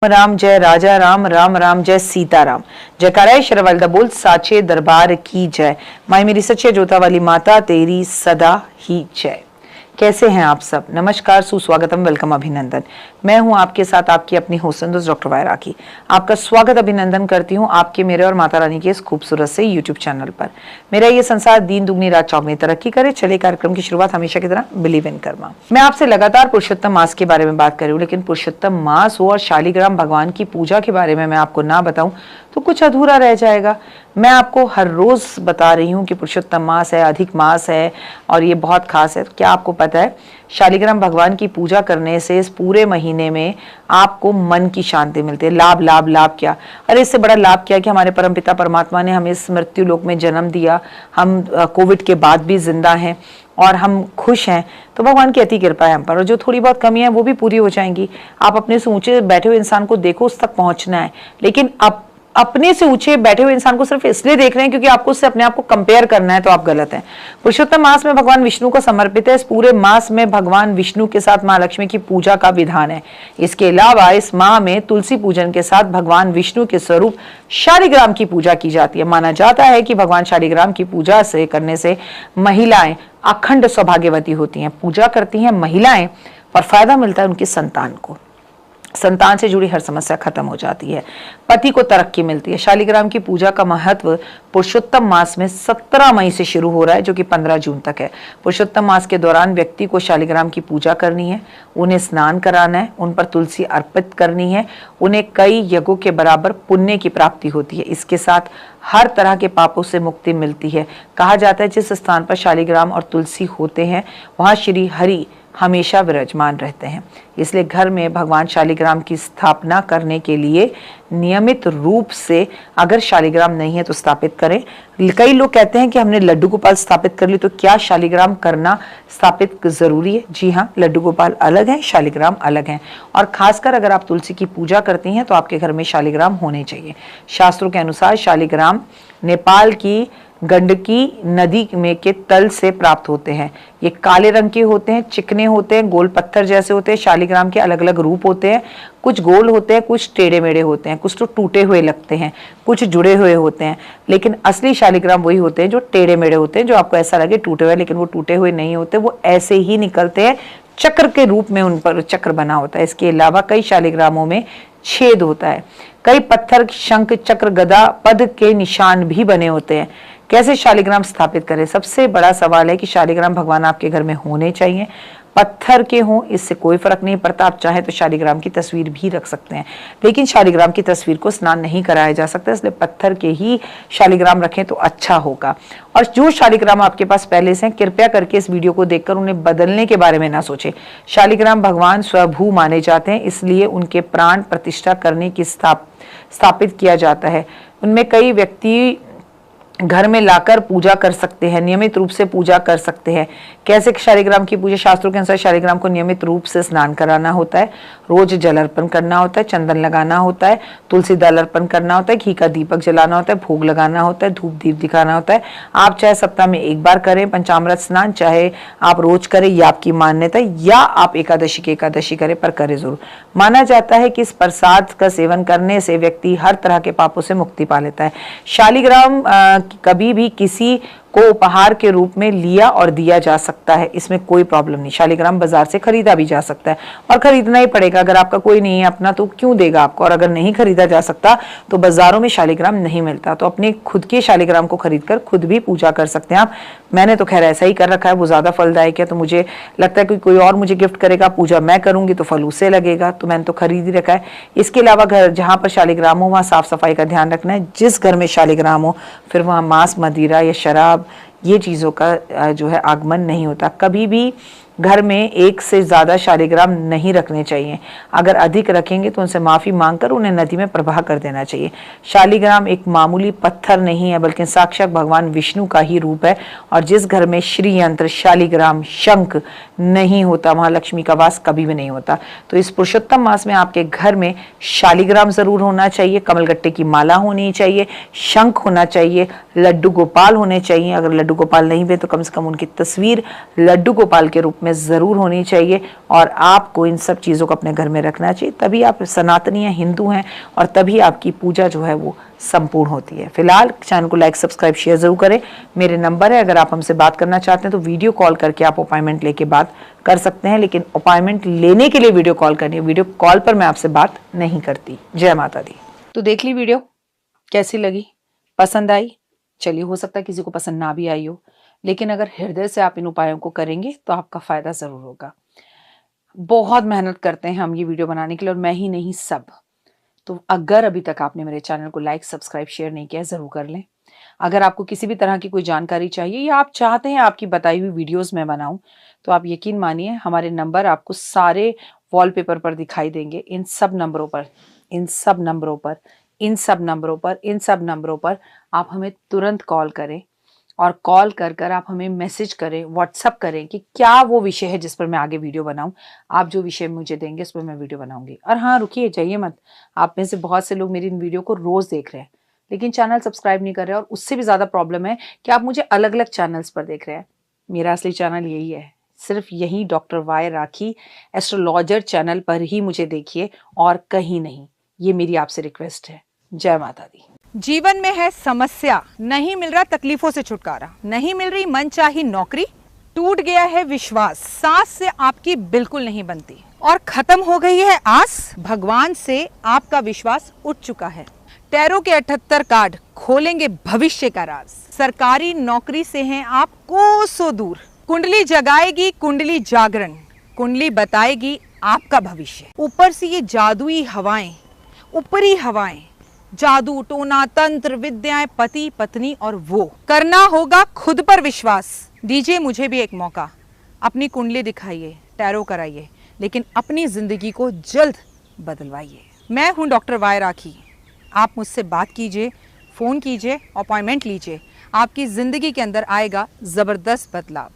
राम जय राजा राम, राम राम जय सीताराम। जयकारा शरवल बोल साचे दरबार की जय। माई मेरी सच्चे जोता वाली माता तेरी सदा ही जय। कैसे हैं आप सब? नमस्कार, सुस्वागतम, वेलकम, अभिनंदन। मैं हूं आपके साथ आपकी अपनी होस्ट डॉक्टर वायरा की। आपका स्वागत अभिनंदन करती हूं आपके, मेरे और माता रानी के इस खूबसूरत से यूट्यूब चैनल पर। मेरा ये संसार दीन दुगनी रात चौगनी तरक्की करे। चले कार्यक्रम की शुरुआत हमेशा की तरह बिलीव इन कर्मा। मैं आपसे लगातार पुरुषोत्तम मास के बारे में बात कर रही हूँ, लेकिन पुरुषोत्तम मास हो और शालिग्राम भगवान की पूजा के बारे में मैं आपको ना बताऊं तो कुछ अधूरा रह जाएगा। मैं आपको हर रोज बता रही हूँ कि पुरुषोत्तम मास है, अधिक मास है और ये बहुत खास है। तो क्या आपको पता है, शालिग्राम भगवान की पूजा करने से इस पूरे महीने में आपको मन की शांति मिलती है। लाभ लाभ लाभ क्या, अरे इससे बड़ा लाभ क्या कि हमारे परमपिता परमात्मा ने हमें इस मृत्यु लोक में जन्म दिया। हम कोविड के बाद भी जिंदा हैं और हम खुश हैं, तो भगवान की अति कृपा है हम पर। और जो थोड़ी बहुत कमी है वो भी पूरी हो जाएंगी। आप अपने से ऊंचे बैठे हुए इंसान को देखो, उस तक पहुंचना है, लेकिन अपने से ऊंचे बैठे हुए इंसान को सिर्फ इसलिए देख रहे हैं क्योंकि आपको उससे अपने आप को कंपेयर करना है, तो आप गलत हैं। पुरुषोत्तम मास में भगवान विष्णु को समर्पित है। इस पूरे मास में भगवान विष्णु के साथ मां लक्ष्मी की पूजा का विधान है। इसके अलावा इस माह में तुलसी पूजन के साथ भगवान विष्णु के स्वरूप शालिग्राम की पूजा की जाती है। माना जाता है कि भगवान शालिग्राम की पूजा से करने से महिलाएं अखंड सौभाग्यवती होती हैं। पूजा करती हैं महिलाएं और फायदा मिलता है उनकी संतान को। संतान से जुड़ी हर समस्या खत्म हो जाती है, पति को तरक्की मिलती है। शालिग्राम की पूजा का महत्व पुरुषोत्तम मास में 17 मई से शुरू हो रहा है, जो कि 15 जून तक है। पुरुषोत्तम मास के दौरान व्यक्ति को शालिग्राम की पूजा करनी है, उन्हें स्नान कराना है, उन पर तुलसी अर्पित करनी है, उन्हें कई यज्ञों के बराबर पुण्य की प्राप्ति होती है। इसके साथ हर तरह के पापों से मुक्ति मिलती है। कहा जाता है जिस स्थान पर शालिग्राम और तुलसी होते हैं वहां श्री हरि हमेशा विराजमान रहते हैं। इसलिए घर में भगवान शालिग्राम की स्थापना करने के लिए नियमित रूप से, अगर शालिग्राम नहीं है तो स्थापित करें। कई लोग कहते हैं कि हमने लड्डू गोपाल स्थापित कर ली, तो क्या शालिग्राम करना स्थापित जरूरी है? जी हाँ, लड्डू गोपाल अलग है, शालिग्राम अलग है। और खासकर अगर आप तुलसी की पूजा करती हैं तो आपके घर में शालिग्राम होने चाहिए। शास्त्रों के अनुसार शालिग्राम नेपाल की गंडकी नदी में के तल से प्राप्त होते हैं। ये काले रंग के होते हैं, चिकने होते हैं, गोल पत्थर जैसे होते हैं। शालिग्राम के अलग अलग रूप होते हैं, कुछ गोल होते हैं, कुछ टेढ़े मेढ़े होते हैं, कुछ तो टूटे हुए लगते हैं, कुछ जुड़े हुए होते हैं। लेकिन असली शालिग्राम वही होते हैं जो टेढ़े मेढ़े होते हैं, जो आपको ऐसा लगे टूटे हुए, लेकिन वो टूटे हुए नहीं होते, वो ऐसे ही निकलते हैं। चक्र के रूप में उन पर चक्र बना होता है। इसके अलावा कई शालिग्रामों में छेद होता है। कई पत्थर, शंख, चक्र, गदा, पद के निशान भी बने होते हैं। कैसे शालिग्राम स्थापित करें? सबसे बड़ा सवाल है कि शालिग्राम भगवान आपके घर में होने चाहिए। पत्थर के हों इससे कोई फर्क नहीं पड़ता। आप चाहें तो शालिग्राम की तस्वीर भी रख सकते हैं, लेकिन शालिग्राम की तस्वीर को स्नान नहीं कराया जा सकता, इसलिए पत्थर के ही शालिग्राम रखें तो अच्छा होगा। और जो शालिग्राम आपके पास पहले से हैं, कृपया करके इस वीडियो को देखकर उन्हें बदलने के बारे में ना सोचें। शालिग्राम भगवान स्वभू माने जाते हैं, इसलिए उनके प्राण प्रतिष्ठा करने की स्थापित किया जाता है। उनमें कई व्यक्ति घर में लाकर पूजा कर सकते हैं, नियमित रूप से पूजा कर सकते हैं। कैसे शालिग्राम की पूजा? शास्त्रों के अनुसार शालिग्राम को नियमित रूप से स्नान कराना होता है, रोज जल अर्पण करना होता है, चंदन लगाना होता है, तुलसी दल अर्पण करना होता है, घी का दीपक जलाना होता है, भोग लगाना होता है, धूप दीप दिखाना होता है। आप चाहे सप्ताह में एक बार करें पंचामृत स्नान, चाहे आप रोज करें, ये आपकी मान्यता है, या आप एकादशी की एकादशी करें, पर करें जरूर। माना जाता है कि इस प्रसाद का सेवन करने से व्यक्ति हर तरह के पापों से मुक्ति पा लेता है। शालिग्राम कभी भी किसी को उपहार के रूप में लिया और दिया जा सकता है, इसमें कोई प्रॉब्लम नहीं। शालिग्राम बाजार से खरीदा भी जा सकता है और खरीदना ही पड़ेगा। अगर आपका कोई नहीं है अपना तो क्यों देगा आपको? और अगर नहीं खरीदा जा सकता तो बाजारों में शालिग्राम नहीं मिलता, तो अपने खुद के शालिग्राम को खरीदकर खुद भी पूजा कर सकते हैं आप। मैंने तो खैर ऐसा ही कर रखा है, वो ज्यादा फलदायक है, तो मुझे लगता है कि कोई और मुझे गिफ्ट करेगा, पूजा मैं करूंगी तो फल उससे लगेगा, तो मैंने तो खरीद ही रखा है। इसके अलावा घर जहाँ पर शालिग्राम हो वहाँ साफ सफाई का ध्यान रखना है। जिस घर में शालिग्राम हो फिर वहाँ मांस, मदिरा या शराब, ये चीज़ों का जो है आगमन नहीं होता। कभी भी घर में एक से ज़्यादा शालिग्राम नहीं रखने चाहिए। अगर अधिक रखेंगे तो उनसे माफ़ी मांगकर उन्हें नदी में प्रवाह कर देना चाहिए। शालिग्राम एक मामूली पत्थर नहीं है, बल्कि साक्षात भगवान विष्णु का ही रूप है। और जिस घर में श्री यंत्र, शालिग्राम, शंख नहीं होता वहाँ लक्ष्मी का वास कभी भी नहीं होता। तो इस पुरुषोत्तम मास में आपके घर में शालिग्राम ज़रूर होना चाहिए, कमलगट्टे की माला होनी चाहिए, शंख होना चाहिए, लड्डू गोपाल होने चाहिए। अगर लड्डू गोपाल नहीं भी तो कम से कम उनकी तस्वीर लड्डू गोपाल के रूप में में ज़रूर होनी चाहिए और आपको इन सब चीज़ों को अपने घर में रखना चाहिए, तभी आप सनातनी हैं, हिंदू हैं और तभी आपकी पूजा जो है वो संपूर्ण होती है। फिलहाल चैनल को लाइक सब्सक्राइब शेयर ज़रूर करें। मेरे नंबर है, अगर आप हमसे बात करना चाहते हैं तो वीडियो कॉल करके आप अपॉइंटमेंट लेके बात कर सकते हैं, लेकिन अपॉइंटमेंट लेने के लिए वीडियो कॉल करनी है, वीडियो कॉल पर मैं आपसे बात नहीं करती। जय माता दी। तो देख ली वीडियो, कैसी लगी, पसंद आई? चलिए, हो सकता है किसी को पसंद ना भी आई हो, लेकिन अगर हृदय से आप इन उपायों को करेंगे तो आपका फायदा जरूर होगा। बहुत मेहनत करते हैं हम ये वीडियो बनाने के लिए, और मैं ही नहीं, सब। तो अगर अभी तक आपने मेरे चैनल को लाइक सब्सक्राइब शेयर नहीं किया, जरूर कर लें। अगर आपको किसी भी तरह की कोई जानकारी चाहिए या आप चाहते हैं आपकी बताई हुई वीडियोस मैं बनाऊं, तो आप यकीन मानिए हमारे नंबर आपको सारे वॉलपेपर पर दिखाई देंगे। इन सब नंबरों पर, इन सब नंबरों पर, इन सब नंबरों पर, इन सब नंबरों पर आप हमें तुरंत कॉल करें, और कॉल कर कर आप हमें मैसेज करें, व्हाट्सअप करें कि क्या वो विषय है जिस पर मैं आगे वीडियो बनाऊं। आप जो विषय मुझे देंगे उस पर मैं वीडियो बनाऊंगी। और हाँ, रुकिए, जाइए मत। आप में से बहुत से लोग मेरी इन वीडियो को रोज देख रहे हैं लेकिन चैनल सब्सक्राइब नहीं कर रहे, और उससे भी ज़्यादा प्रॉब्लम है कि आप मुझे अलग अलग चैनल्स पर देख रहे हैं। मेरा असली चैनल यही है, सिर्फ यही डॉक्टर वाई राखी एस्ट्रोलॉजर चैनल पर ही मुझे देखिए और कहीं नहीं। ये मेरी आपसे रिक्वेस्ट है। जय माता दी। जीवन में है समस्या, नहीं मिल रहा तकलीफों से छुटकारा, नहीं मिल रही मनचाही नौकरी, टूट गया है विश्वास, सांस से आपकी बिल्कुल नहीं बनती और खत्म हो गई है आस, भगवान से आपका विश्वास उठ चुका है। टैरो के 78 कार्ड खोलेंगे भविष्य का राज। सरकारी नौकरी से हैं आप कोसों दूर, कुंडली जगाएगी कुंडली जागरण, कुंडली बताएगी आपका भविष्य। ऊपर से ये जादुई हवाएं, ऊपरी हवाएं, जादू टोना तंत्र विद्याएं, पति पत्नी और वो, करना होगा खुद पर विश्वास। दीजिए मुझे भी एक मौका, अपनी कुंडली दिखाइए, टैरो कराइए, लेकिन अपनी जिंदगी को जल्द बदलवाइए। मैं हूं डॉक्टर वाई राखी। आप मुझसे बात कीजिए, फ़ोन कीजिए, अपॉइंटमेंट लीजिए, आपकी ज़िंदगी के अंदर आएगा ज़बरदस्त बदलाव।